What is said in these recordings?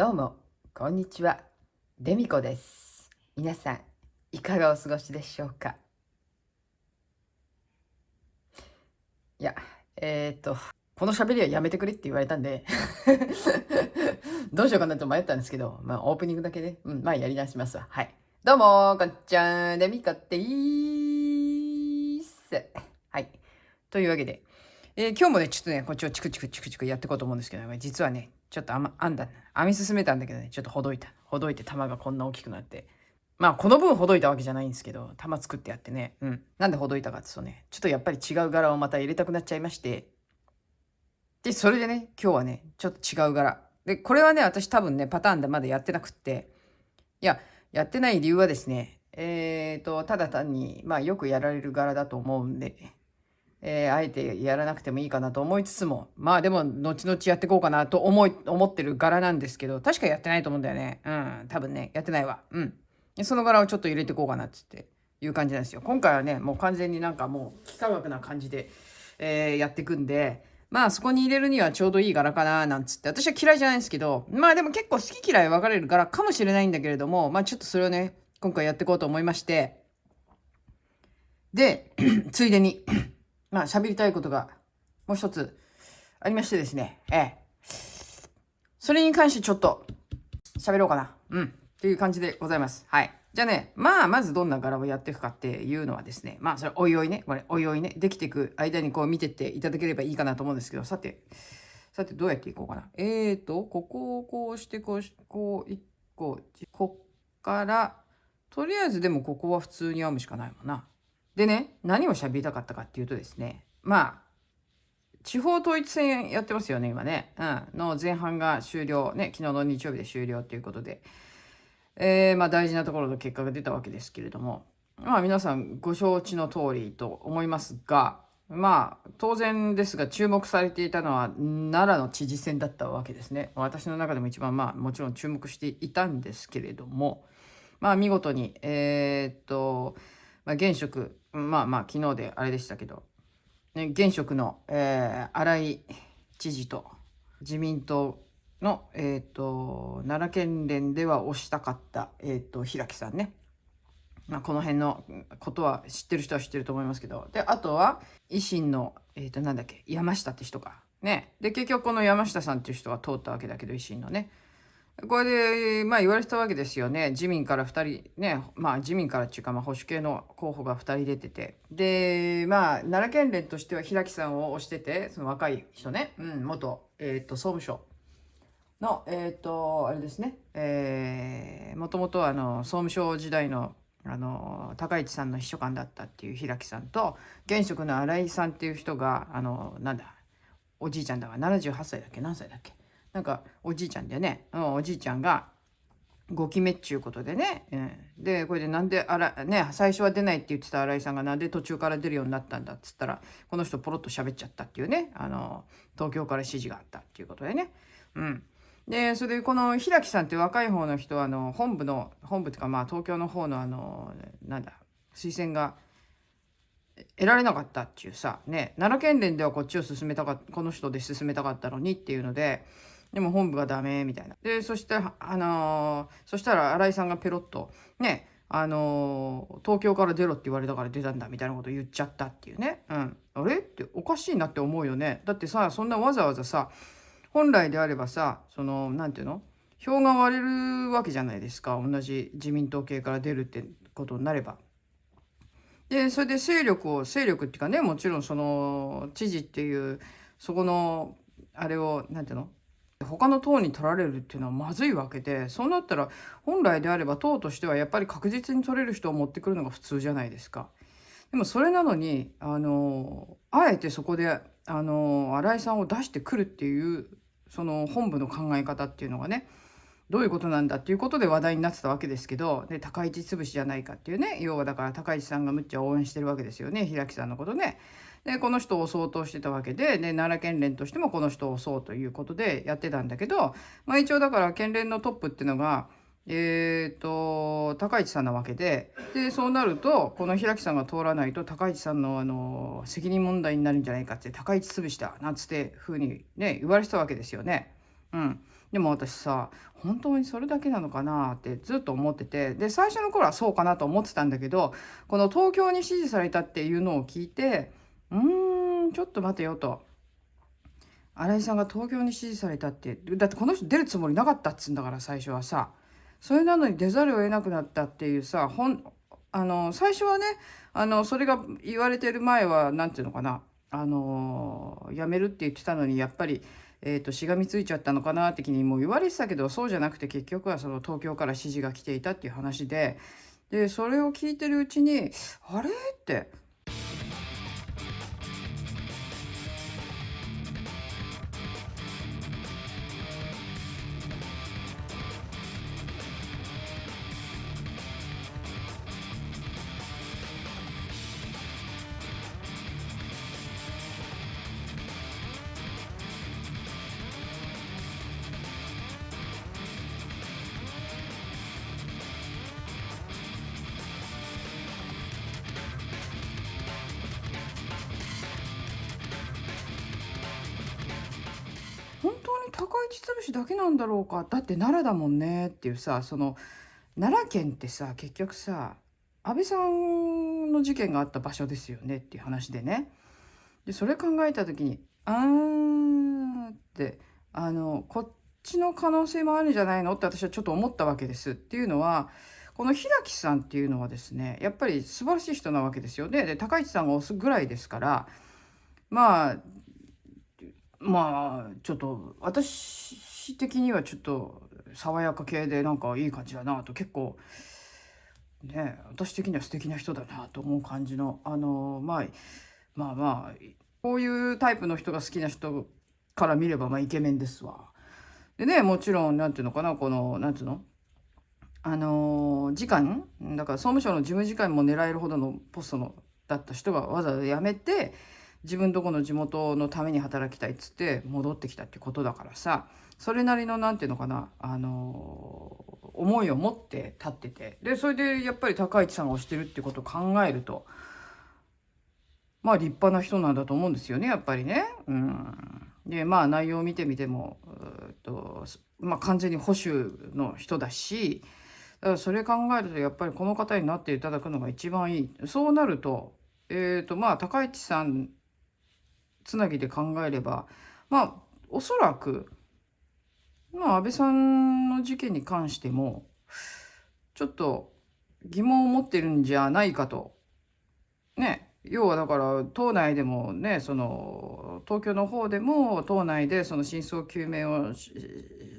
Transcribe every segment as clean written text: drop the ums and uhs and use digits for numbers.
どうも、こんにちは。デミコです。皆さん、いかがお過ごしでしょうか。いや、この喋りはやめてくれって言われたんでどうしようかなと迷ったんですけど、オープニングだけね、やり直しますわ。はい。どうも、こんにちは、デミコでーす。はい。というわけで、今日もね、ちょっとね、こっちをチクチクチクチクやっていこうと思うんですけど、実はね、ちょっと編み進めたんだけどね、ちょっとほどいた。ほどいて玉がこんな大きくなって。この分ほどいたわけじゃないんですけど、玉作ってやってね。なんでほどいたかっていうとね、ちょっとやっぱり違う柄をまた入れたくなっちゃいまして。で、それでね、今日はね、ちょっと違う柄。で、これはね、私多分ね、パターンでまだやってなくって。いや、やってない理由はですね、ただ単に、よくやられる柄だと思うんで、あえてやらなくてもいいかなと思いつつも、でも、後々やっていこうかなと思ってる柄なんですけど、確かやってないと思うんだよね。多分ね、やってないわ。でその柄をちょっと入れていこうかなっつっていう感じなんですよ。今回はね、もう完全になんかもう幾何学な感じで、やっていくんで、そこに入れるにはちょうどいい柄かななんつって、私は嫌いじゃないんですけど、でも結構好き嫌い分かれる柄かもしれないんだけれども、ちょっとそれをね、今回やっていこうと思いまして、で、ついでに、喋りたいことがもう一つありましてですね、それに関してちょっと喋ろうかな。っていう感じでございます。はい。じゃあね、まずどんな柄をやっていくかっていうのはですね、それおいおいね、おいおいね、できていく間にこう見てっていただければいいかなと思うんですけど、さてどうやっていこうかな。ここをこうして、こうし、こう、一個、こっから、とりあえずでもここは普通に編むしかないもんな。でね、何を喋りたかったかっていうとですね、地方統一戦やってますよね、今ね。の前半が終了。ね、昨日の日曜日で終了ということで。大事なところの結果が出たわけですけれども。皆さんご承知の通りと思いますが、当然ですが注目されていたのは奈良の知事選だったわけですね。私の中でも一番もちろん注目していたんですけれども、見事に、現職、昨日であれでしたけど、ね、現職の、荒井知事と自民党の、奈良県連では推したかった、平木さんね。この辺のことは知ってる人は知ってると思いますけど。で、あとは維新の、なんだっけ、山下って人か。ね。で、結局この山下さんっていう人が通ったわけだけど、維新のね。これで、言われてたわけですよね。自民から2人、ね、自民からっていうか、保守系の候補が2人出てて。で、奈良県連としては平木さんを推してて、その若い人ね、元、総務省の、あれですね、もともと総務省時代の、高市さんの秘書官だったっていう平木さんと、現職の新井さんっていう人が、おじいちゃんだわ、78歳だっけ、何歳だっけ。なんかおじいちゃんでね、おじいちゃんが5期目っちゅうことでね、でこれでなんで最初は出ないって言ってた新井さんがなんで途中から出るようになったんだっつったら、この人ポロッと喋っちゃったっていうね、東京から指示があったっていうことでね。でそれでこの平木さんって若い方の人は本部っていうか東京の方の推薦が得られなかったっていうさね、奈良県連ではこっちを進めたかこの人で進めたかったのにっていうので、でも本部がダメみたいな。でそしたら新井さんがペロッとね、東京から出ろって言われたから出たんだみたいなこと言っちゃったっていうね。あれっておかしいなって思うよね。だってさ、そんなわざわざさ、本来であればさ、そのなんていうの、票が割れるわけじゃないですか、同じ自民党系から出るってことになれば。でそれで勢力っていうかね、もちろんその知事っていうそこのあれをなんていうの、他の党に取られるっていうのはまずいわけで、そうなったら本来であれば党としてはやっぱり確実に取れる人を持ってくるのが普通じゃないですか。でもそれなのにあえてそこで新井さんを出してくるっていうその本部の考え方っていうのがね、どういうことなんだっていうことで話題になってたわけですけど、で高市潰しじゃないかっていうね、要はだから高市さんがむっちゃ応援してるわけですよね、平木さんのことね。でこの人を相当してたわけで、奈良県連としてもこの人をそうということでやってたんだけど、一応だから県連のトップっていうのが高市さんなわけで、そうなるとこの平木さんが通らないと高市さんの責任問題になるんじゃないかって、高市潰しだなんつって風にね言われてたわけですよね。でも私さ、本当にそれだけなのかなってずっと思ってて、で最初の頃はそうかなと思ってたんだけど、この東京に指示されたっていうのを聞いて、ちょっと待てよと。新井さんが東京に指示されたって、だってこの人出るつもりなかったっつうんだから最初はさ、それなのに出ざるを得なくなったっていうさ、最初はね、それが言われてる前はなんていうのかな、辞めるって言ってたのにやっぱり、しがみついちゃったのかなって気にもう言われてたけど、そうじゃなくて結局はその東京から指示が来ていたっていう話で、でそれを聞いてるうちにあれって。本当に高市潰しだけなんだろうか、だって奈良だもんねっていうさ、その奈良県ってさ結局さ安倍さんの事件があった場所ですよねっていう話でね。でそれ考えた時にってこっちの可能性もあるんじゃないのって私はちょっと思ったわけです。っていうのはこの平木さんっていうのはですねやっぱり素晴らしい人なわけですよね。で高市さんが押すぐらいですから、まあちょっと私的にはちょっと爽やか系でなんかいい感じだなと、結構ね私的には素敵な人だなと思う感じのこういうタイプの人が好きな人から見ればイケメンですわ。でね、もちろんなんていうのかな、このなんていうの次官だから総務省の事務次官も狙えるほどのポストのだった人がわざわざ辞めて自分とこの地元のために働きたいっつって戻ってきたってことだからさ、それなりのなんていうのかな、思いを持って立ってて、でそれでやっぱり高市さんが推してるってことを考えると立派な人なんだと思うんですよねやっぱりね。で内容を見てみても完全に保守の人だし、だからそれ考えるとやっぱりこの方になっていただくのが一番いい。そうなると高市さんつなぎで考えればおそらく安倍さんの事件に関してもちょっと疑問を持ってるんじゃないかとね。要はだから党内でもね、その東京の方でも党内でその真相究明を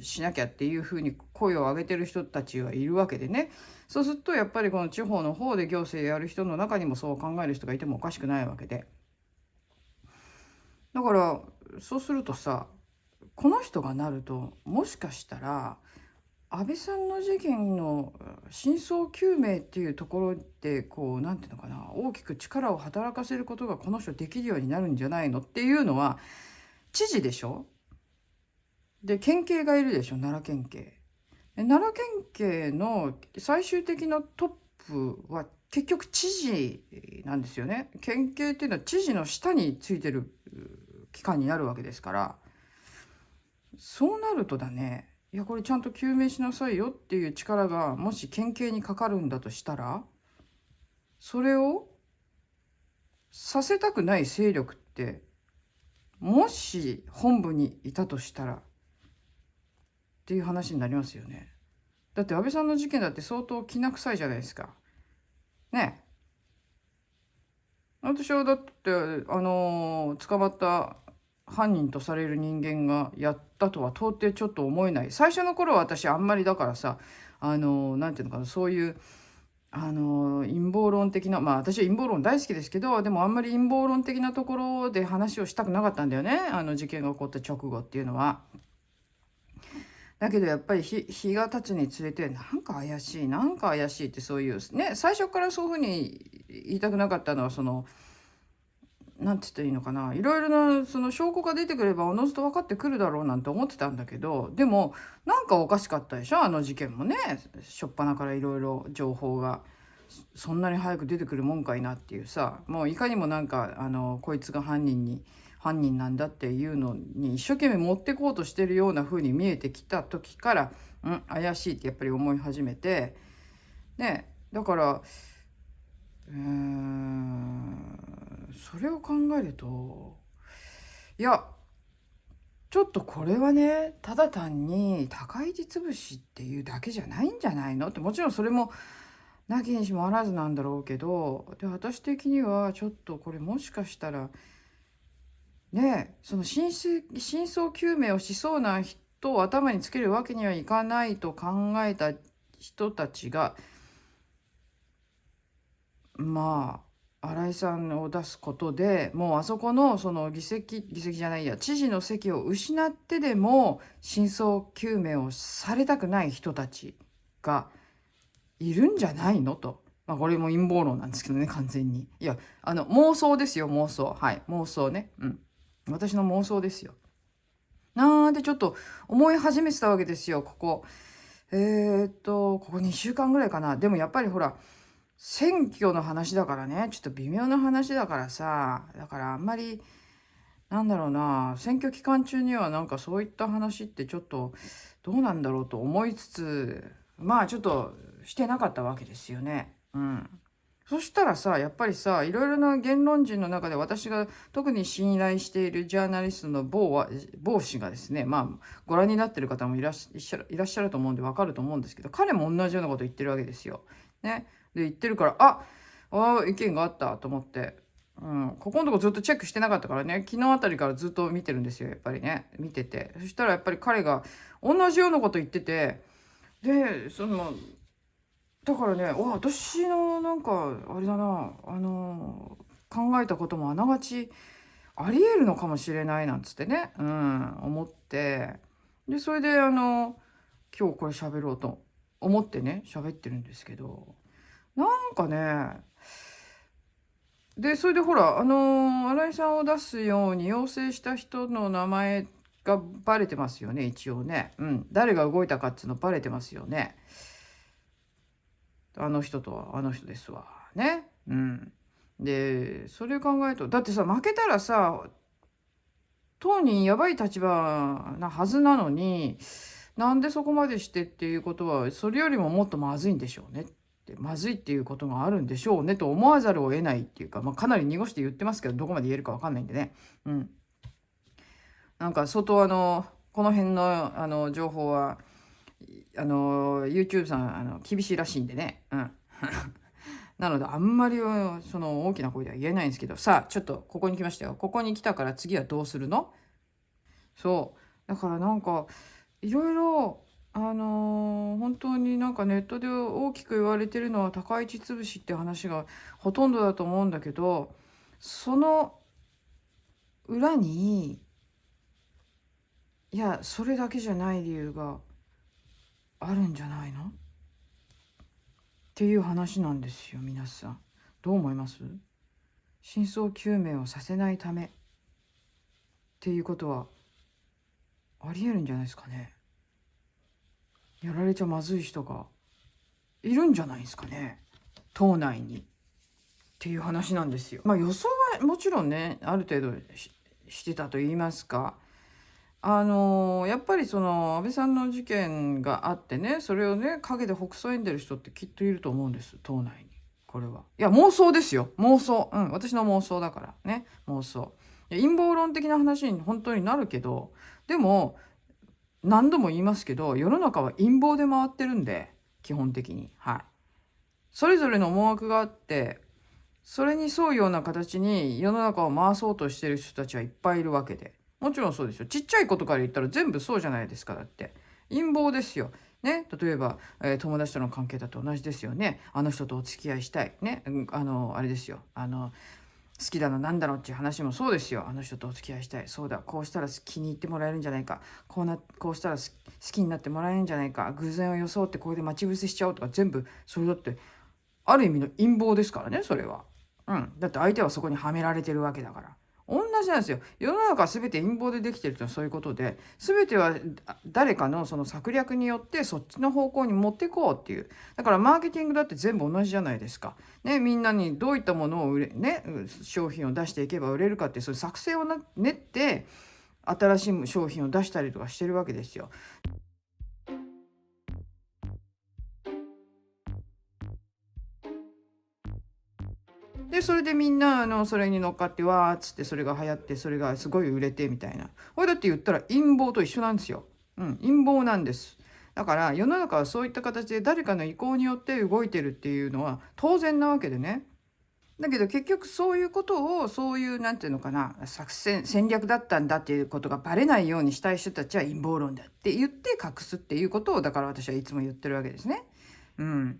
しなきゃっていうふうに声を上げてる人たちはいるわけでね。そうするとやっぱりこの地方の方で行政やる人の中にもそう考える人がいてもおかしくないわけで、だからそうするとさ、この人がなるともしかしたら安倍さんの事件の真相究明っていうところでこうなんていうのかな、大きく力を働かせることがこの人できるようになるんじゃないのっていうのは、知事でしょ、で県警がいるでしょ、奈良県警。奈良県警の最終的なトップは結局知事なんですよね。県警っていうのは知事の下についてる機関になるわけですから、そうなるとだね、いやこれちゃんと究明しなさいよっていう力がもし県警にかかるんだとしたら、それをさせたくない勢力ってもし本部にいたとしたらっていう話になりますよね。だって安倍さんの事件だって相当きな臭いじゃないですかね。私はだって捕まった犯人とされる人間がやったとは到底ちょっと思えない。最初の頃は私あんまりだからさ、なんていうのかな、そういう陰謀論的な、私は陰謀論大好きですけど、でもあんまり陰謀論的なところで話をしたくなかったんだよね、事件が起こった直後っていうのは。だけどやっぱり日が経つにつれてなんか怪しいなんか怪しいって、そういうね、最初からそういうふうに言いたくなかったのは、そのなんて言ったらいいのかな、いろいろなその証拠が出てくればおのずと分かってくるだろうなんて思ってたんだけど、でもなんかおかしかったでしょ、あの事件もね。初っ端からいろいろ情報がそんなに早く出てくるもんかいなっていうさ、もういかにもなんかこいつが犯人に犯人なんだっていうのに一生懸命持ってこうとしてるような風に見えてきた時から、怪しいってやっぱり思い始めて、ね、だからそれを考えると、いやちょっとこれはね、ただ単に高市潰しっていうだけじゃないんじゃないのって、もちろんそれもなきにしもあらずなんだろうけど、で私的にはちょっとこれもしかしたらね、その真相究明をしそうな人を頭につけるわけにはいかないと考えた人たちが、まあ新井さんを出すことでもうあそこのその議席じゃないや、知事の席を失ってでも真相究明をされたくない人たちがいるんじゃないのと。まあこれも陰謀論なんですけどね、完全に。いや、妄想ですよ、妄想。はい、妄想ね。私の妄想ですよ。なんでちょっと思い始めてたわけですよ、ここ。ここ2週間ぐらいかな。でもやっぱりほら、選挙の話だからね、ちょっと微妙な話だからさ、だからあんまり、なんだろうな、選挙期間中にはなんかそういった話ってちょっとどうなんだろうと思いつつ、まあちょっとしてなかったわけですよね。そしたらさ、やっぱりさ、いろいろな言論人の中で私が特に信頼しているジャーナリストの某氏がですね、まあご覧になってる方もいらっしゃると思うんでわかると思うんですけど、彼も同じようなこと言ってるわけですよ。ね。で言ってるから、意見があったと思って、ここのとこずっとチェックしてなかったからね、昨日あたりからずっと見てるんですよ、やっぱりね。見てて。そしたらやっぱり彼が同じようなこと言ってて、で、だからね、私のなんか、あれだな、考えたこともあながちありえるのかもしれないなんつってね、思って、で、それで今日これ喋ろうと思ってね、喋ってるんですけど、なんかね、で、それでほら、新井さんを出すように要請した人の名前がバレてますよね、一応ね。誰が動いたかっていうのバレてますよね。あの人とはあの人ですわ。ね。で、それを考えると、だってさ、負けたらさ、当人やばい立場なはずなのに、なんでそこまでしてっていうことは、それよりももっとまずいんでしょうねって、まずいっていうことがあるんでしょうねと思わざるを得ないっていうか、かなり濁して言ってますけど、どこまで言えるかわかんないんでね。なんか相当この辺の情報は、YouTube さん厳しいらしいんでね。なのであんまりその大きな声では言えないんですけど、さあちょっとここに来ましたよ。ここに来たから次はどうするの？そうだからなんかいろいろ本当になんかネットで大きく言われてるのは高市潰しって話がほとんどだと思うんだけど、その裏にいやそれだけじゃない理由があるんじゃないのっていう話なんですよ。皆さんどう思います？真相究明をさせないためっていうことはありえるんじゃないですかね。やられちゃまずい人がいるんじゃないですかね、党内にっていう話なんですよ。予想はもちろんねある程度してたと言いますか、やっぱりその安倍さんの事件があってね、それをね陰でほくそ笑んでる人ってきっといると思うんです、党内に。これはいや妄想ですよ、妄想。私の妄想だからね、妄想。陰謀論的な話に本当になるけど、でも何度も言いますけど、世の中は陰謀で回ってるんで、基本的に。それぞれの思惑があって、それに沿うような形に世の中を回そうとしてる人たちはいっぱいいるわけで。もちろんそうですよ。ちっちゃいことから言ったら全部そうじゃないですか、だって。陰謀ですよ。ね、例えば、友達との関係だと同じですよね。あの人とお付き合いしたい。ね、あれですよ。好きだのなんだろうっていう話もそうですよ。あの人とお付き合いしたい。そうだ。こうしたら気に入ってもらえるんじゃないか。こうしたら好きになってもらえるんじゃないか。偶然を装ってこれで待ち伏せしちゃおうとか、全部それだってある意味の陰謀ですからね、それは。だって相手はそこにはめられてるわけだから。同じなんですよ。世の中は全て陰謀でできてるというのはそういうことで、全ては誰かのその策略によってそっちの方向に持っていこうっていう。だからマーケティングだって全部同じじゃないですか。ね、みんなにどういったものを商品を出していけば売れるかって、そういう作戦を練って新しい商品を出したりとかしてるわけですよ。で、それでみんな、それに乗っかって、わーっつって、それが流行って、それがすごい売れてみたいな。これだって言ったら陰謀と一緒なんですよ。うん、陰謀なんです。だから世の中はそういった形で誰かの意向によって動いてるっていうのは当然なわけでね。だけど結局そういうことを、そういうなんていうのかな、戦略だったんだっていうことがバレないようにしたい人たちは陰謀論だって言って隠すっていうことを、だから私はいつも言ってるわけですね。うん。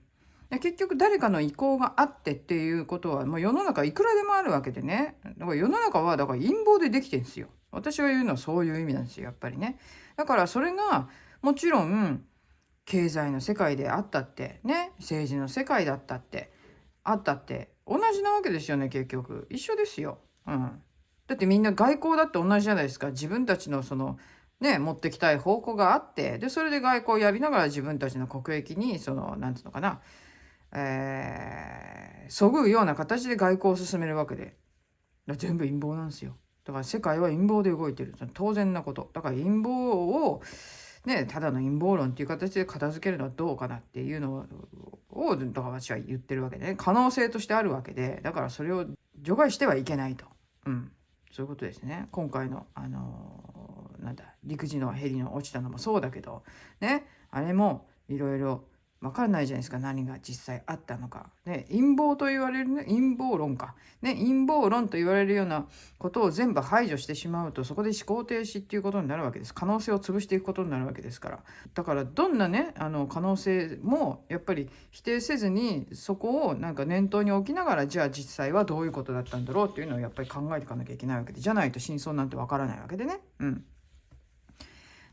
で結局誰かの意向があってっていうことはもう世の中いくらでもあるわけでね。だから世の中はだから陰謀でできてるんですよ。私が言うのはそういう意味なんですよ、やっぱりね。だからそれがもちろん経済の世界であったってね、政治の世界だったってあったって同じなわけですよね。結局一緒ですよ。うん。だってみんな外交だって同じじゃないですか。自分たちのそのね、持ってきたい方向があって、でそれで外交をやりながら自分たちの国益にそのなんていうのかな、そぐうような形で外交を進めるわけで、だから全部陰謀なんですよ。だから世界は陰謀で動いてる、当然なこと。だから陰謀をね、ただの陰謀論っていう形で片付けるのはどうかなっていうのを、だから私は言ってるわけでね、可能性としてあるわけで、だからそれを除外してはいけないと。うん。そういうことですね。今回のなんだ、陸自のヘリの落ちたのもそうだけどね、あれもいろいろ分かんないじゃないですか、何が実際あったのか。ね、陰謀と言われるね、陰謀論か。ね、陰謀論と言われるようなことを全部排除してしまうと、そこで思考停止っていうことになるわけです。可能性を潰していくことになるわけですから。だからどんなね、可能性もやっぱり否定せずに、そこをなんか念頭に置きながら、じゃあ実際はどういうことだったんだろうっていうのをやっぱり考えていかなきゃいけないわけで、じゃないと真相なんてわからないわけでね。うん。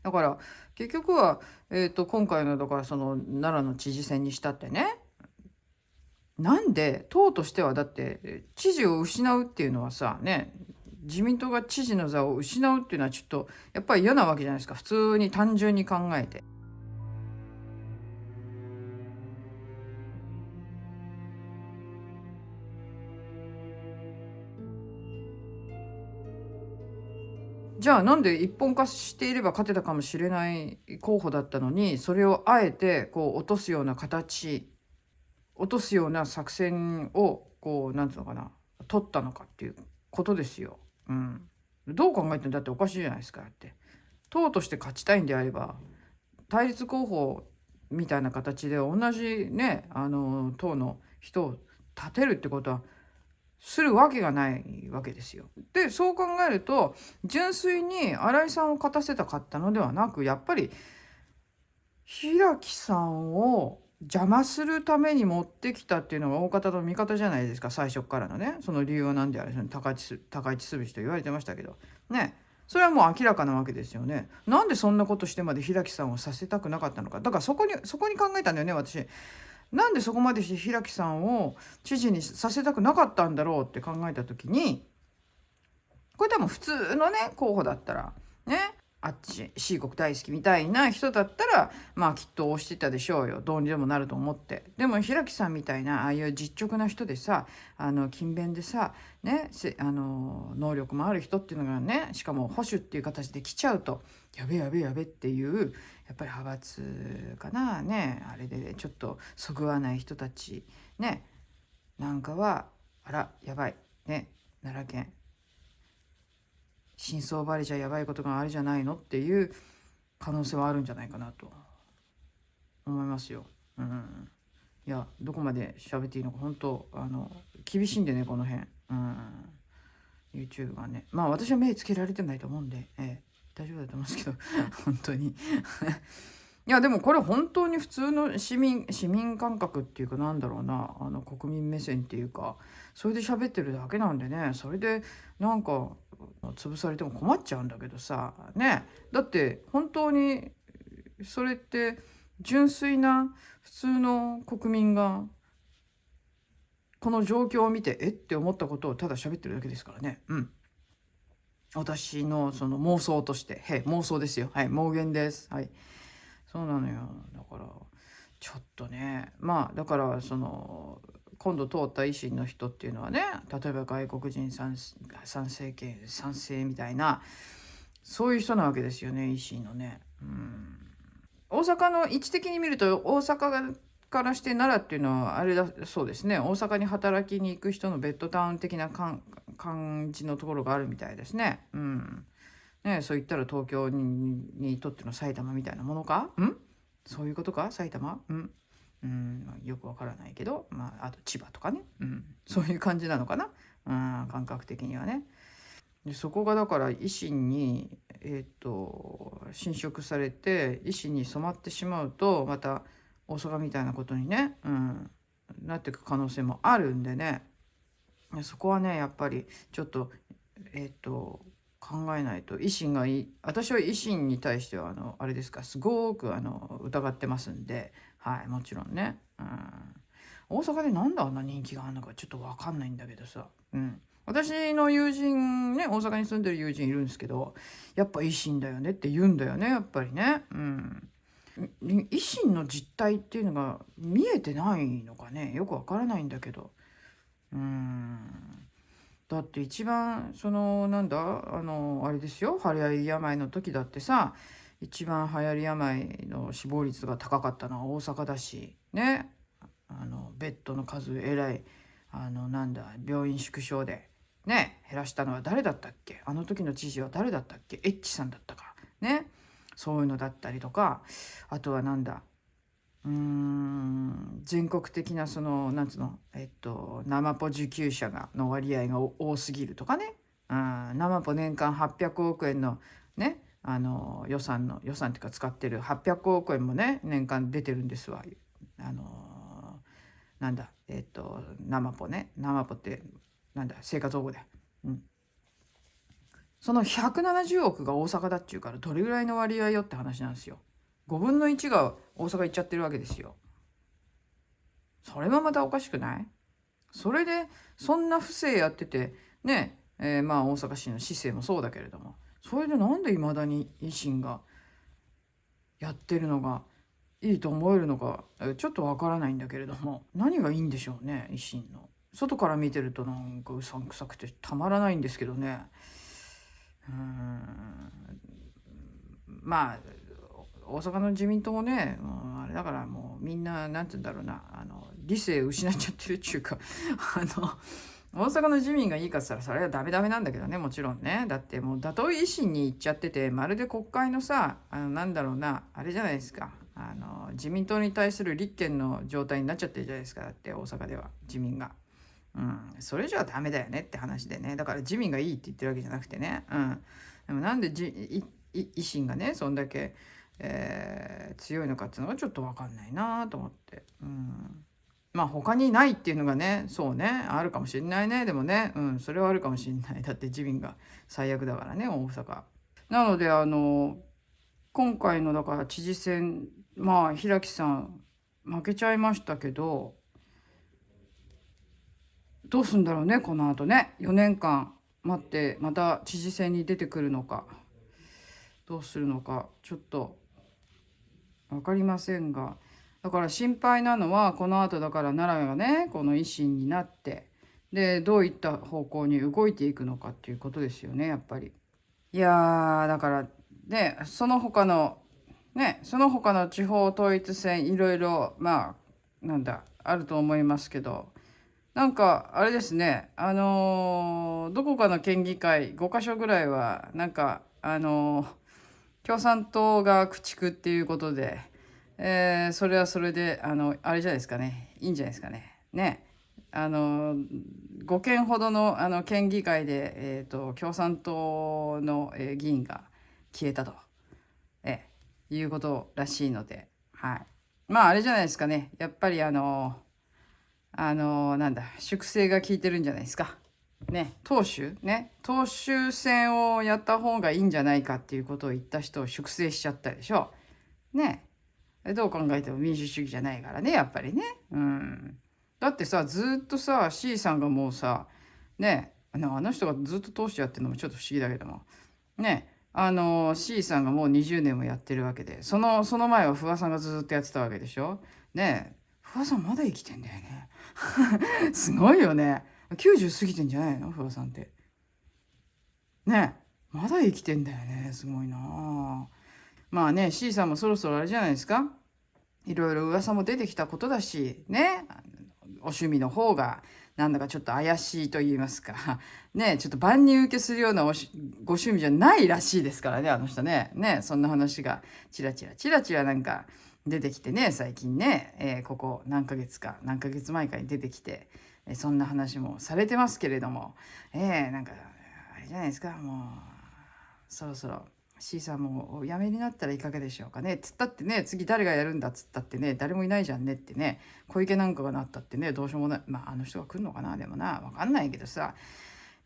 だから結局は、今回のだからその奈良の知事選にしたってね、なんで党としてはだって知事を失うっていうのはさね、自民党が知事の座を失うっていうのはちょっとやっぱり嫌なわけじゃないですか、普通に単純に考えて。じゃあなんで一本化していれば勝てたかもしれない候補だったのに、それをあえてこう落とすような形、落とすような作戦をこうなんていうのかな、取ったのかっていうことですよ。うん。どう考えてもだっておかしいじゃないですか。だって党として勝ちたいんであれば、対立候補みたいな形で同じね、党の人を立てるってことはするわけがないわけですよ。でそう考えると、純粋に新井さんを勝たせたかったのではなく、やっぱり平木さんを邪魔するために持ってきたっていうのが大方の見方じゃないですか、最初からのね。その理由は何であれ、その高市潰しと言われてましたけどね、それはもう明らかなわけですよね。なんでそんなことしてまで平木さんをさせたくなかったのか。だからそこに考えたんだよね、私。なんでそこまでして平木さんを知事にさせたくなかったんだろうって考えた時に、これ多分普通のね候補だったらね、あっち C 国大好きみたいな人だったらまあきっと押してたでしょうよ、どうにでもなると思って。でも平木さんみたいなああいう実直な人でさ、勤勉でさね、能力もある人っていうのがね、しかも保守っていう形で来ちゃうと、やべやべやべっていう、やっぱり派閥かなね、あれでちょっとそぐわない人たちね、なんかはあらやばいね、奈良県真相バレちゃやばいことがあるじゃないのっていう可能性はあるんじゃないかなと思いますよ。うん。いや、どこまで喋っていいのか本当厳しいんでね、この辺。うん。YouTube がね、まあ私は目つけられてないと思うんで、大丈夫だと思うんですけど本当にいやでもこれ本当に普通の市民感覚っていうか、なんだろうな、国民目線っていうか、それで喋ってるだけなんでね、それでなんか潰されても困っちゃうんだけどさね。だって本当にそれって純粋な普通の国民がこの状況を見てって思ったことをただ喋ってるだけですからね。うん。私のその妄想として、妄想ですよ。はい、妄言です。はい。そうなのよ。だから、ちょっとね、まあ、だから、今度通った維新の人っていうのはね、例えば外国人賛成みたいな、そういう人なわけですよね、維新のね。大阪の位置的に見ると、大阪からして奈良っていうのはあれだそうですね、大阪に働きに行く人のベッドタウン的な感じのところがあるみたいですね。ね、そう言ったら東京にとっての埼玉みたいなものか。そういうことか、埼玉。よくわからないけど、まあ、あと千葉とかね、そういう感じなのかな、感覚的にはね。でそこがだから維新に、侵食されて維新に染まってしまうと、また大阪みたいなことにね、なっていく可能性もあるんでね、そこはねやっぱりちょっと考えないと。私は維新に対してはあれですか、すごく疑ってますんで、はい、もちろんね、大阪でなんであんな人気があるのかちょっと分かんないんだけどさ、私の友人ね、大阪に住んでる友人いるんですけど、やっぱ維新だよねって言うんだよね、やっぱりね。維新の実態っていうのが見えてないのかね、よくわからないんだけど。だって一番なんだあれですよ、流行り病の時だってさ、一番流行り病の死亡率が高かったのは大阪だしね。ベッドの数えらい病院縮小でね減らしたのは誰だったっけ、あの時の知事は誰だったっけ、エッチさんだったかね。そういうのだったりとか、あとは全国的ななんつうの生ポ受給者の割合が多すぎるとかね。生ポ年間800億円のね予算っていうか使ってる800億円もね年間出てるんですわ。生ポね、生ポって生活保護で、その170億が大阪だっちゅうから、どれぐらいの割合よって話なんですよ。5分の1が大阪行っちゃってるわけですよ。それはまたおかしくない？それでそんな不正やっててね、まあ大阪市の市政もそうだけれども、それでなんでいまだに維新がやってるのがいいと思えるのかちょっとわからないんだけれども、何がいいんでしょうね、維新の。外から見てるとなんかうさんくさくてたまらないんですけどね。まあ大阪の自民党もね、もうあれだから、もうみんななんて言うんだろうな、理性失っちゃってるっていうか大阪の自民がいいかっつったらそれはダメなんだけどね、もちろんね。だってもう打倒維新に行っちゃってて、まるで国会のさなんだろうな、あれじゃないですか、自民党に対する立憲の状態になっちゃってるじゃないですか。だって大阪では自民が。それじゃダメだよねって話でね。だから自民がいいって言ってるわけじゃなくてね。でもなんで維新がねそんだけ、強いのかっていうのがちょっと分かんないなと思って。まあ他にないっていうのがね、そうね、あるかもしれないね。でもね、それはあるかもしれない。だって自民が最悪だからね、大阪。なので今回のだから知事選、まあ平木さん負けちゃいましたけど、どうすんだろうね、この後ね。4年間待ってまた知事選に出てくるのか、どうするのかちょっと分かりませんが、だから心配なのはこの後だから奈良がねこの維新になって、でどういった方向に動いていくのかっていうことですよね、やっぱり。いやーだからね、その他の地方統一選いろいろあると思いますけど、なんかあれですね、どこかの県議会5か所ぐらいは共産党が駆逐っていうことで、それはそれであれじゃないですかね、いいんじゃないですかね。5件ほどの県議会で、共産党の、議員が消えたと、いうことらしいので、はい。まああれじゃないですかね、やっぱり粛清が効いてるんじゃないですか。党首選をやった方がいいんじゃないかっていうことを言った人を粛清しちゃったでしょ。どう考えても民主主義じゃないからね、やっぱりね。だってさ、ずっとさ C さんがもうさあの人がずっと通してやってるのもちょっと不思議だけどもね。C さんがもう20年もやってるわけで、その前は不破さんがずっとやってたわけでしょ。ねえ、不破さんまだ生きてんだよね。すごいよね。90過ぎてんじゃないの不破さんって。ねえ、まだ生きてんだよね。すごいなあ。まあね、C さんもそろそろあれじゃないですか。いろいろ噂も出てきたことだし、ね、お趣味の方がなんだかちょっと怪しいと言いますか、ね、ちょっと万人受けするようなご趣味じゃないらしいですからね、あの人ね。ね、そんな話がチラチラチラチラなんか出てきてね、最近ね、ここ何ヶ月か、何ヶ月前かに出てきて、そんな話もされてますけれども、なんか、あれじゃないですか、もう、そろそろ C さんもお辞めになったらいかがでしょうかね。つったってね、次誰がやるんだっつったってね、誰もいないじゃんねってね、小池なんかがなったってね、どうしようもない。まあ、あの人が来るのかな、でもな、わかんないけどさ、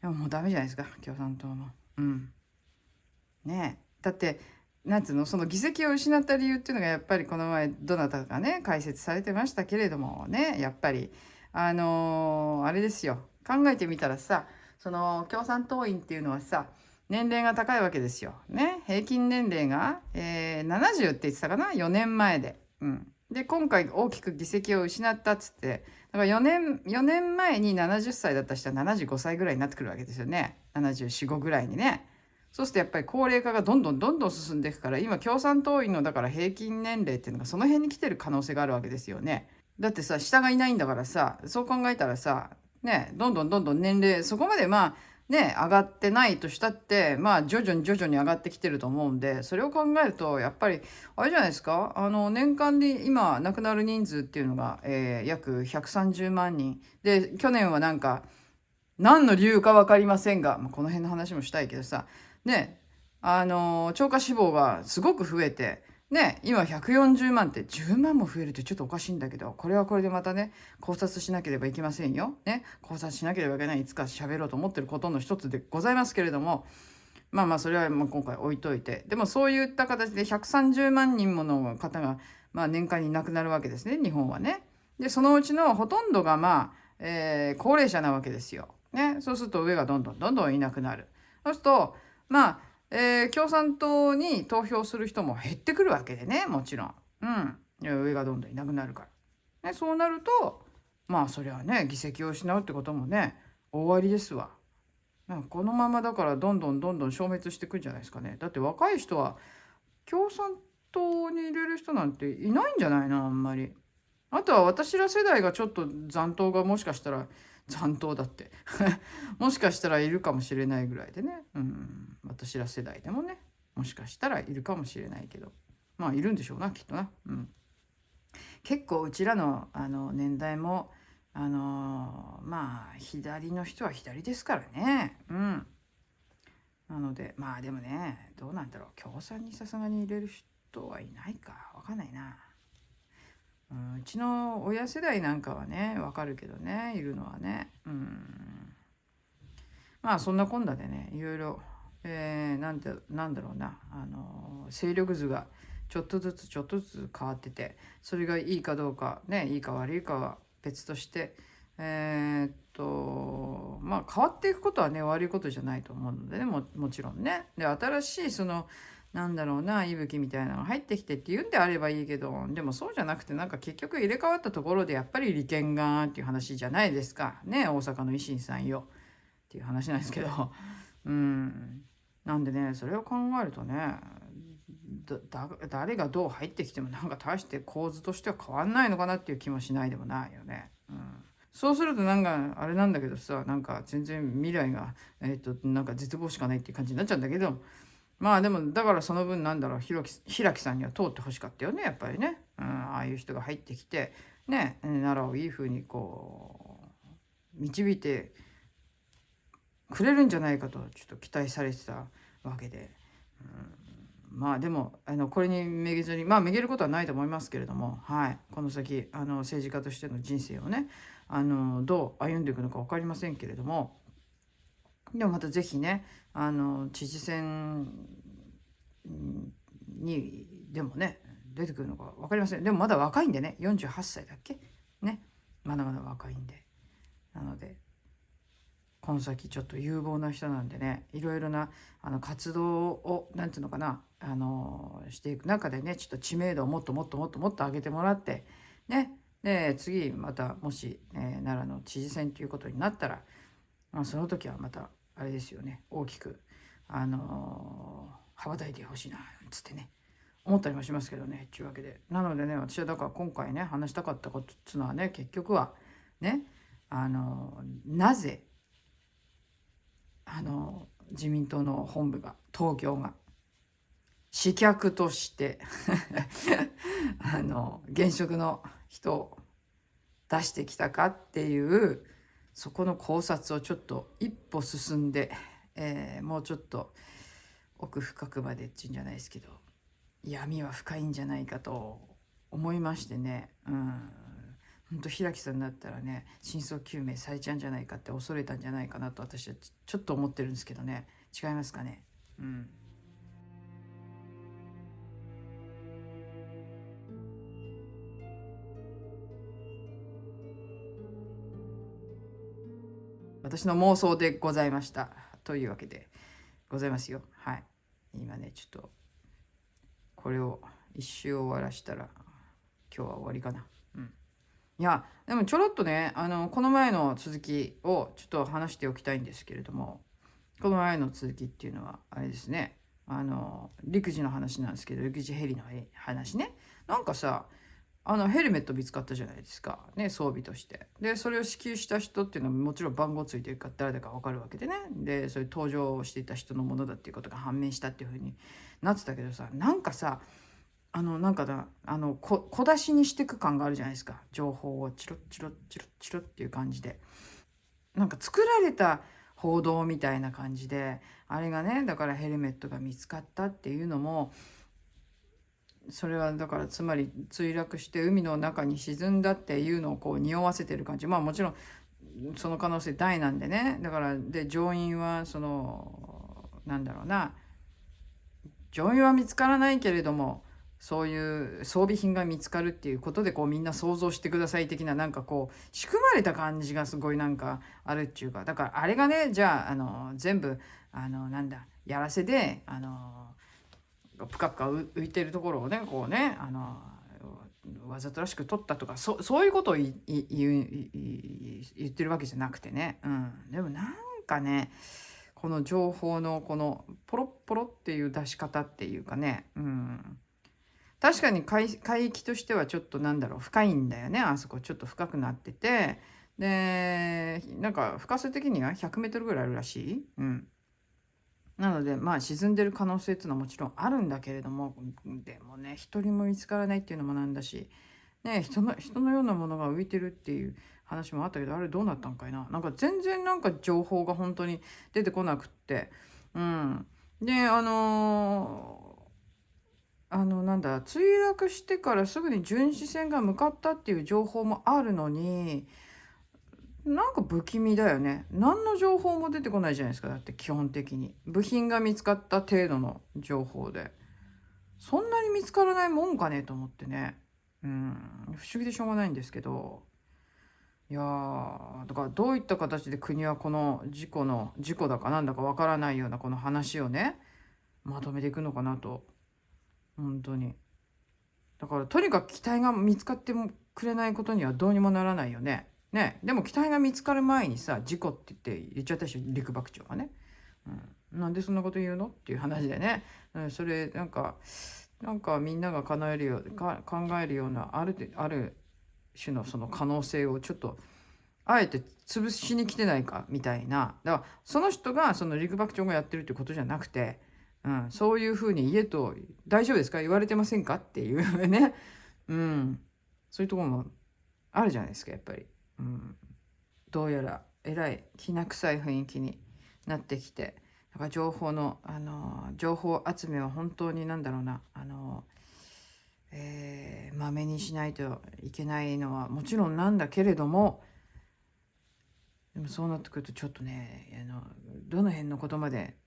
でももうダメじゃないですか、共産党も。うん。ねえ。だって、なんつうの、その議席を失った理由っていうのが、やっぱりこの前、どなたかね、解説されてましたけれどもね、やっぱり、あれですよ。考えてみたらさ、その共産党員っていうのはさ、年齢が高いわけですよ。ね。平均年齢が、70って言ってたかな、4年前で。うん。で、今回大きく議席を失ったっつって、だから4年前に70歳だった人は75歳ぐらいになってくるわけですよね。74、5ぐらいにね。そうするとやっぱり高齢化がどんどんどんどん進んでいくから、今共産党員のだから平均年齢っていうのがその辺に来てる可能性があるわけですよね。だってさ、下がいないんだからさ、そう考えたらさ、ね、どんどんどんどん年齢、そこまでまあね、上がってないとしたって、まあ徐々に徐々に上がってきてると思うんで、それを考えると、やっぱり、あれじゃないですか、年間で今亡くなる人数っていうのが、約130万人。で、去年はなんか、何の理由か分かりませんが、まあ、この辺の話もしたいけどさ、ね、超過死亡がすごく増えて、ね、今140万って10万も増えるってちょっとおかしいんだけど、これはこれでまたね、考察しなければいけませんよ。ね、考察しなければいけない、いつか喋ろうと思ってることの一つでございますけれども、まあまあ、それはもう今回置いといて、でもそういった形で130万人もの方が、まあ、年間に亡くなるわけですね、日本はね。で、そのうちのほとんどが、まあ、高齢者なわけですよ。ね、そうすると上がどんどんどんどんいなくなる。そうすると、まあ、共産党に投票する人も減ってくるわけでね、もちろん。うん。上がどんどんいなくなるから。ね、そうなると、まあ、それはね、議席を失うってこともね、終わりですわ。なんかこのままだからどんどんどんどん消滅していくんじゃないですかね。だって若い人は共産党に入れる人なんていないんじゃないの、あんまり。あとは私ら世代がちょっと残党がもしかしたら残党だってもしかしたらいるかもしれないぐらいでね、うん、私ら世代でもね、もしかしたらいるかもしれないけど、まあいるんでしょうな、きっとな。うん、結構うちらの年代もまあ左の人は左ですからね。うん。なのでまあでもね、どうなんだろう、共産にさすがに入れる人はいないか、わかんないな。うちの親世代なんかはね、わかるけどね、いるのはね。まあそんなこんなでね、いろいろ、なんだろうな、勢力図がちょっとずつちょっとずつ変わってて、それがいいかどうかね、いいか悪いかは別として、まあ変わっていくことはね、悪いことじゃないと思うのでね、もちろんね。で、新しいそのなんだろうな、息吹みたいなのが入ってきてって言うんであればいいけど、でもそうじゃなくて、なんか結局入れ替わったところでやっぱり利権がっていう話じゃないですかね、大阪の維新さんよっていう話なんですけど、なんでね、それを考えるとね、誰がどう入ってきてもなんか大して構図としては変わんないのかなっていう気もしないでもないよね。そうするとなんかあれなんだけどさ、なんか全然未来がなんか絶望しかないっていう感じになっちゃうんだけど、まあでもだからその分なんだろう、平木さんには通ってほしかったよね、やっぱりね。ああいう人が入ってきてね、奈良をいい風にこう導いてくれるんじゃないかとちょっと期待されてたわけで、まあでもこれにめげずに、まあめげることはないと思いますけれども、はい、この先政治家としての人生をね、どう歩んでいくのか分かりませんけれども、でもまた是非ね、知事選にでもね出てくるのか分かりません。でもまだ若いんでね、48歳だっけね、まだまだ若いんで、なのでこの先ちょっと有望な人なんでね、いろいろな活動をなんていうのかな、していく中でね、ちょっと知名度をもっともっともっともっと上げてもらってね、で次またもし、奈良の知事選ということになったら、その時はまたあれですよね、大きく羽ばたいてほしいなつってね思ったりもしますけどね。というわけで、なのでね、私はだから今回ね話したかったことっつうのはね、結局はね、なぜ自民党の本部が、東京が刺客として現職の人を出してきたかっていう、そこの考察をちょっと一歩進んで、もうちょっと奥深くまでっていうんじゃないですけど、闇は深いんじゃないかと思いましてね。ほんと平木さんだったらね、真相究明されちゃうんじゃないかって恐れたんじゃないかなと私はちょっと思ってるんですけどね。違いますかね。私の妄想でございましたというわけでございますよ。はい。今ねちょっとこれを一周終わらしたら今日は終わりかな。いやでもちょろっとね、この前の続きをちょっと話しておきたいんですけれども、この前の続きっていうのはあれですね、陸自の話なんですけど、陸自ヘリの話ね。なんかさ、ヘルメット見つかったじゃないですかね、装備として。でそれを支給した人っていうのはもちろん番号ついてるから誰だか分かるわけでね、でそれ搭乗していた人のものだっていうことが判明したっていう風になってたけどさ、なんかさ、なんかだ小出しにしていく感があるじゃないですか、情報をチロッチロッチロッチロッっていう感じで、なんか作られた報道みたいな感じで、あれがね、だからヘルメットが見つかったっていうのも、それはだからつまり墜落して海の中に沈んだっていうのをこう匂わせてる感じ。まあもちろんその可能性大なんでね、だからで乗員はそのなんだろうな、乗員は見つからないけれどもそういう装備品が見つかるっていうことでこうみんな想像してください的な、なんかこう仕組まれた感じがすごいなんかあるっていうか、だからあれがね、じゃあ全部なんだやらせでプカプカ浮いてるところをねこうねわざとらしく撮ったとか、そういうことを言ってるわけじゃなくてね。でもなんかね、この情報のこのポロッポロっていう出し方っていうかね、確かに海域としてはちょっとなんだろう深いんだよね、あそこちょっと深くなってて、でなんか深さ的には100メートルぐらいあるらしい。なのでまあ沈んでる可能性っていうのはもちろんあるんだけれども、でもね一人も見つからないっていうのもなんだし、ね、人のようなものが浮いてるっていう話もあったけど、あれどうなったんかいな。なんか全然なんか情報が本当に出てこなくって、でなんだ墜落してからすぐに巡視船が向かったっていう情報もあるのに、なんか不気味だよね。何の情報も出てこないじゃないですか。だって基本的に部品が見つかった程度の情報でそんなに見つからないもんかねと思ってね。不思議でしょうがないんですけど、いやだからどういった形で国はこの事故だかなんだかわからないようなこの話をねまとめていくのかなと。本当にだからとにかく機体が見つかってもくれないことにはどうにもならないよね。でも機体が見つかる前にさ事故って言っちゃったでしょ、陸幕長がね。なんでそんなこと言うのっていう話でね、それなんかみんなが考えるようなある種のその可能性をちょっとあえて潰しに来てないかみたいな。だからその人がその陸幕長がやってるってことじゃなくて、そういうふうに言えと大丈夫ですか言われてませんかっていうね、そういうところもあるじゃないですかやっぱり。どうやらえらいきな臭い雰囲気になってきて、だから情報集めは本当になんだろうな、まめにしないといけないのはもちろんなんだけれども、でもそうなってくるとちょっとねどの辺のことまで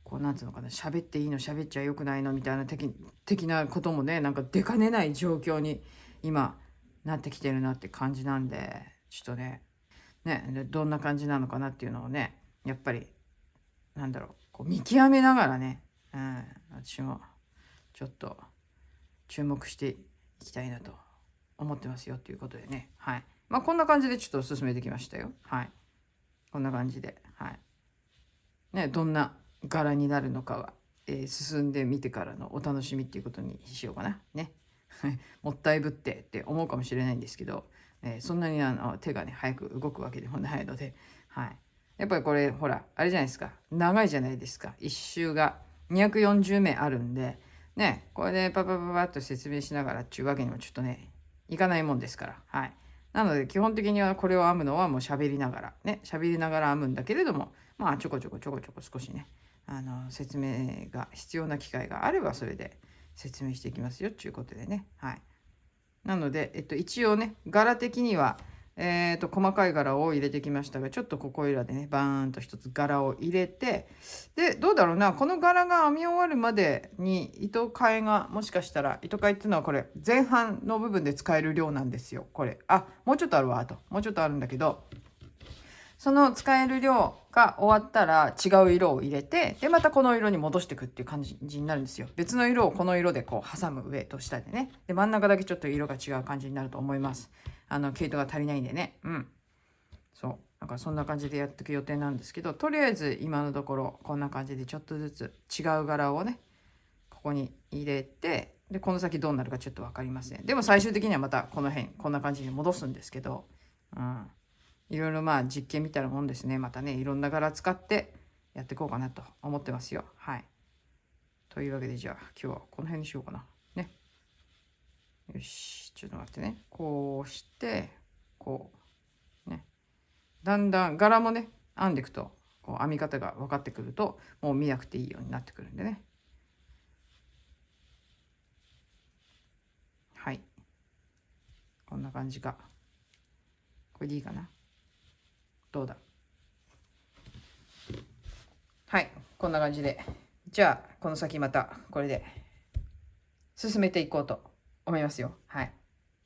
こうなんつうのかな、喋っていいの喋っちゃよくないのみたいな的なこともねなんか出かねない状況に今なってきてるなって感じなんで、ちょっとねね、でどんな感じなのかなっていうのをね、やっぱりこう見極めながらね、私もちょっと注目していきたいなと思ってますよということでね、はい。こんな感じでちょっと進めてきましたよ。はい。こんな感じで、はい。ね、どんな柄になるのかは、進んでみてからのお楽しみっていうことにしようかな。ね。もったいぶって思うかもしれないんですけど、そんなに手がね早く動くわけでもないので、はい、やっぱりこれほらあれじゃないですか、長いじゃないですか。一周が240名あるんでね、これでパパパパッと説明しながらっていうわけにもちょっとねいかないもんですから、はい。なので基本的にはこれを編むのはもう喋りながらね、喋りながら編むんだけれども、ちょこちょこ少しね説明が必要な機会があればそれで説明していきますよっていうことでね、はい。なので、一応ね柄的には、細かい柄を入れてきましたが、ちょっとここいらでねバーンと一つ柄を入れて、でどうだろうな、この柄が編み終わるまでに糸替えが、もしかしたら糸替えっていうのはこれ前半の部分で使える量なんですよ。これもうちょっとあるわ、もうちょっとあるんだけど、その使える量が終わったら違う色を入れて、でまたこの色に戻していくっていう感じになるんですよ。別の色をこの色でこう挟む、上と下でね。で真ん中だけちょっと色が違う感じになると思います。毛糸が足りないんでね。そうだからそんな感じでやっていく予定なんですけど、とりあえず今のところこんな感じでちょっとずつ違う柄をねここに入れて、でこの先どうなるかちょっと分かりません。でも最終的にはまたこの辺こんな感じに戻すんですけど、いろいろ実験みたいなもんですね。またねいろんな柄使ってやっていこうかなと思ってますよ。はい。というわけでじゃあ今日はこの辺にしようかな。ね。よし、ちょっと待ってね。こうしてこうね。だんだん柄もね編んでいくとこう編み方が分かってくるともう見なくていいようになってくるんでね。はい。こんな感じか。これでいいかな。どうだ。はい、こんな感じで、じゃあこの先またこれで進めていこうと思いますよ。はい。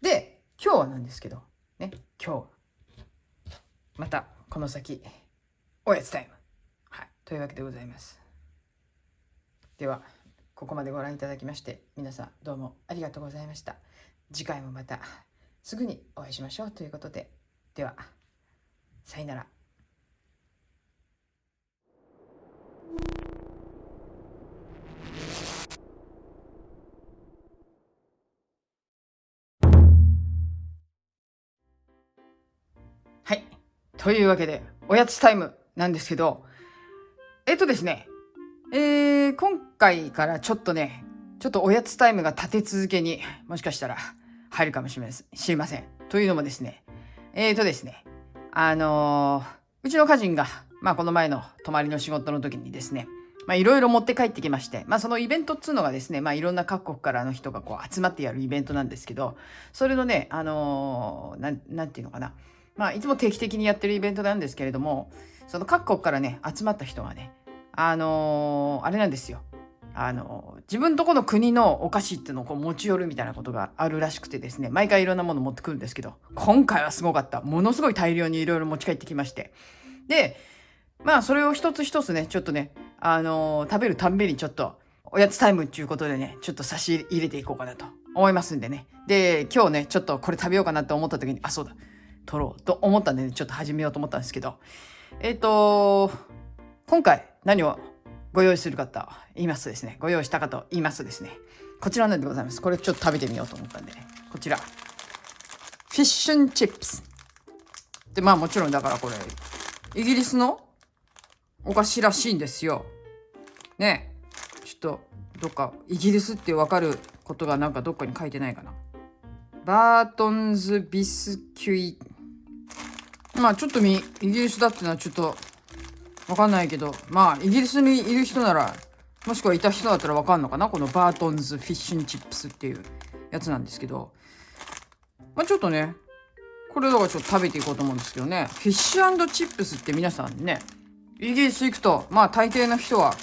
で今日はなんですけどね、今日またこの先おやつタイム、はい、というわけでございます。ではここまでご覧いただきまして皆さんどうもありがとうございました。次回もまたすぐにお会いしましょうということで、ではさよなら。はい。というわけで、おやつタイムなんですけど、ですね、今回からちょっとおやつタイムが立て続けにもしかしたら入るかもしれません。というのもですね、ですね、うちの家人が、この前の泊まりの仕事の時にですね、いろいろ持って帰ってきまして、そのイベントっつうのがですね、いろんな各国からの人がこう集まってやるイベントなんですけど、それのね、なんていうのかな、いつも定期的にやってるイベントなんですけれども、その各国からね集まった人がね、あれなんですよ。自分とこの国のお菓子っていうのをこう持ち寄るみたいなことがあるらしくてですね、毎回いろんなもの持ってくるんですけど、今回はすごかった。ものすごい大量にいろいろ持ち帰ってきまして、でそれを一つ一つねちょっとね食べるたんびにちょっとおやつタイムっていうことでねちょっと差し入れていこうかなと思いますんでね。で今日ねちょっとこれ食べようかなと思った時にそうだ撮ろうと思ったんでねちょっと始めようと思ったんですけど、今回何をご用意するかと言いますとですね、ご用意したかと言いますとですね、こちらなんでございます。これちょっと食べてみようと思ったんでね、こちらフィッシュンチップスで、もちろんだからこれイギリスのお菓子らしいんですよね。ちょっとどっかイギリスって分かることがなんかどっかに書いてないかな。バートンズビスキュイ、ちょっとイギリスだってのはちょっと分かんないけど、イギリスにいる人なら、もしくはいた人だったら分かんのかな、このバートンズフィッシュンチップスっていうやつなんですけど、ちょっとねこれだからちょっと食べていこうと思うんですけどね。フィッシュ&チップスって皆さんねイギリス行くと大抵の人は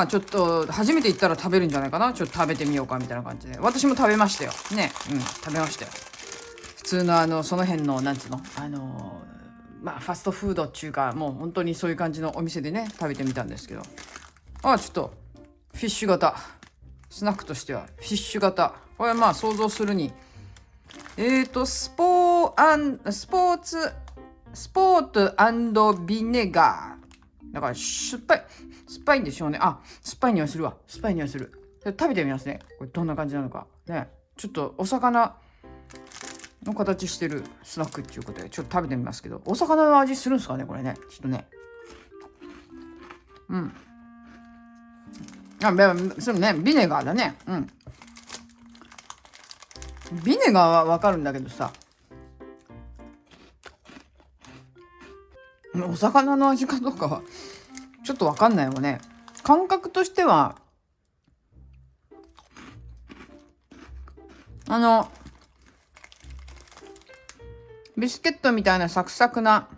ちょっと初めて行ったら食べるんじゃないかな。ちょっと食べてみようかみたいな感じで、私も食べましたよね。食べましたよ。普通のその辺のなんつうのまあファストフードっていうかもう本当にそういう感じのお店でね食べてみたんですけど、あ、ちょっとフィッシュ型、スナックとしてはフィッシュ型、これはまあ想像するにスポーツビネガーだから酸っぱいんでしょうね。あ、酸っぱい匂いするわ。酸っぱい匂いする。食べてみますね。これどんな感じなのかね。ちょっとお魚の形してるスナックっていうことでちょっと食べてみますけど、お魚の味するんですかねこれね。ちょっとね。うん。そのね、ビネガーだね。うん。ビネガーはわかるんだけどさ、お魚の味かどうかはちょっとわかんないわね。感覚としてはビスケットみたいなサクサクな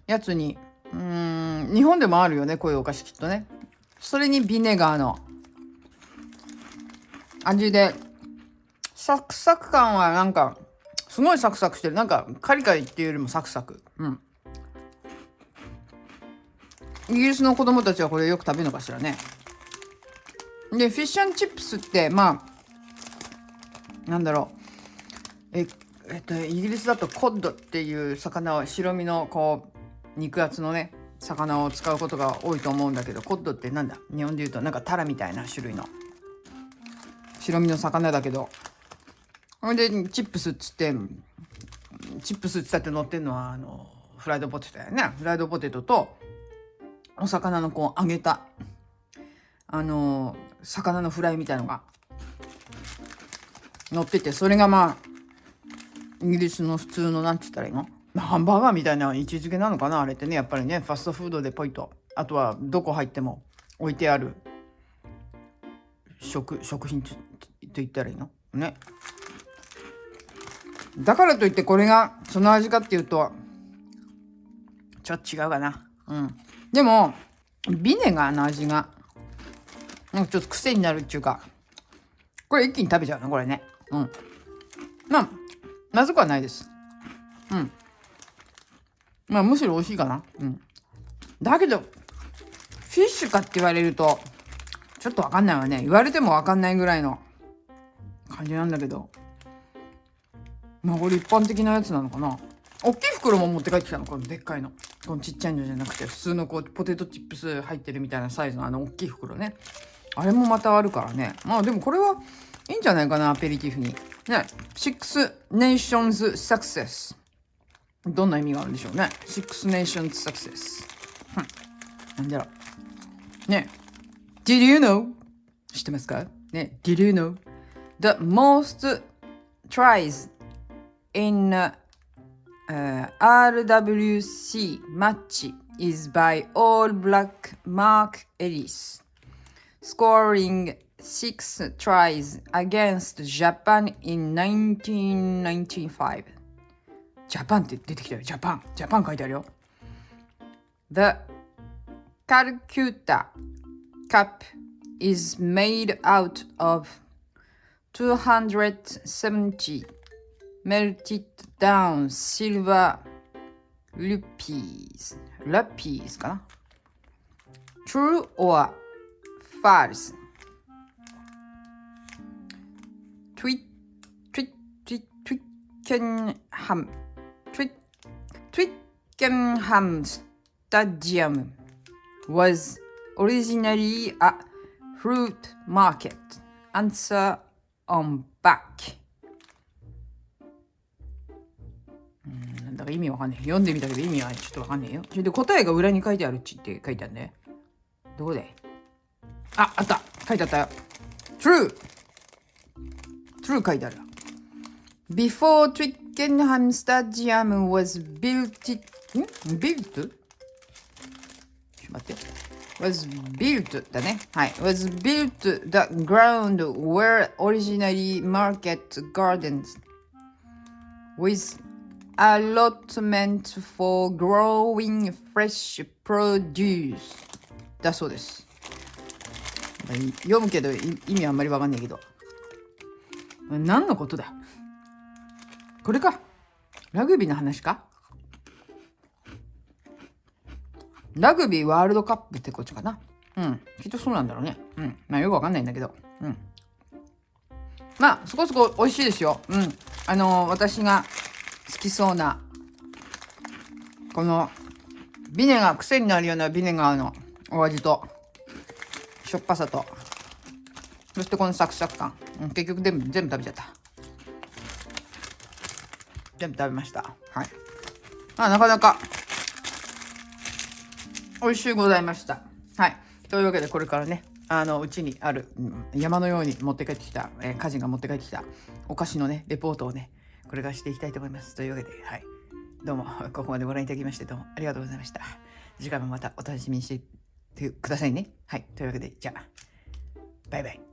やつに、日本でもあるよねこういうお菓子きっとね。それにビネガーの味で、サクサク感はなんかすごいサクサクしてる。なんかカリカリっていうよりもサクサク。イギリスの子供たちはこれよく食べるのかしらね。でフィッシュ&チップスってまあなんだろう、イギリスだとコッドっていう魚を、白身のこう肉厚のね魚を使うことが多いと思うんだけど、コッドってなんだ、日本で言うとなんかタラみたいな種類の白身の魚だけど、それでチップスっつって乗ってるのはフライドポテトだよね。フライドポテトとお魚のこう揚げた魚のフライみたいのが乗ってて、それがまあイギリスの普通のなんて言ったらいいの、ハンバーガーみたいな位置づけなのかなあれってね。やっぱりねファストフードでポイと、あとはどこ入っても置いてある食品と言ったらいいのね。だからといってこれがその味かっていうとちょっと違うかな。でもビネガーの味がなんかちょっと癖になるっていうか、これ一気に食べちゃうのこれね。まずくはないです。まあむしろ美味しいかな。だけどフィッシュかって言われるとちょっとわかんないわね。言われてもわかんないぐらいの感じなんだけど、まあこれ一般的なやつなのかな。大きい袋も持って帰ってきたの、このでっかいの。このちっちゃいのじゃなくて普通のこうポテトチップス入ってるみたいなサイズの大きい袋ね。あれもまたあるからね。まあでもこれはいいんじゃないかな、アペリティフにね。Six Nations Success、 どんな意味があるんでしょうね。Six Nations Success、なんだろうね。Did you know、 知ってますかね。 Did you know the most tries in RWC match is by All Black Mark Ellis, scoring 6 tries against Japan in 1995。 ジャパンって出てきたよ。ジャパン書いてあるよ。 The Calcutta Cup is made out of 270 melted down silver rupees かな。 True or false? Twickenham Stadium was originally a fruit market. Answer on back。なんだか意味わかんねえ。読んでみたけど意味はちょっとわかんねえよ。それで答えが裏に書いてあるって書いてあるね。どこで？あった。書いてあったよ。True 書いてある。Before Twickenham Stadium was built ちょっと待って。was built だね。はい。was built the ground were originally market gardens with allotment for growing fresh produce だそうです。読むけど意味あんまりわかんないけど、何のことだこれか。ラグビーの話か。ラグビーワールドカップってこっちかな。きっとそうなんだろうね。まあよくわかんないんだけど。まあそこそこ美味しいですよ。私が好きそうなこのビネガー、癖になるようなビネガーのお味としょっぱさと、そしてこのサクサク感、結局全部食べちゃった。全部食べました。はい。なかなか美味しゅうございました。はい。というわけでこれからね、うちにある、山のように持って帰ってきた、家人が持って帰ってきたお菓子のねレポートをねこれからしていきたいと思います。というわけで、はい、どうもここまでご覧いただきましてどうもありがとうございました。次回もまたお楽しみにしてくださいね。はい。というわけでじゃあバイバイ。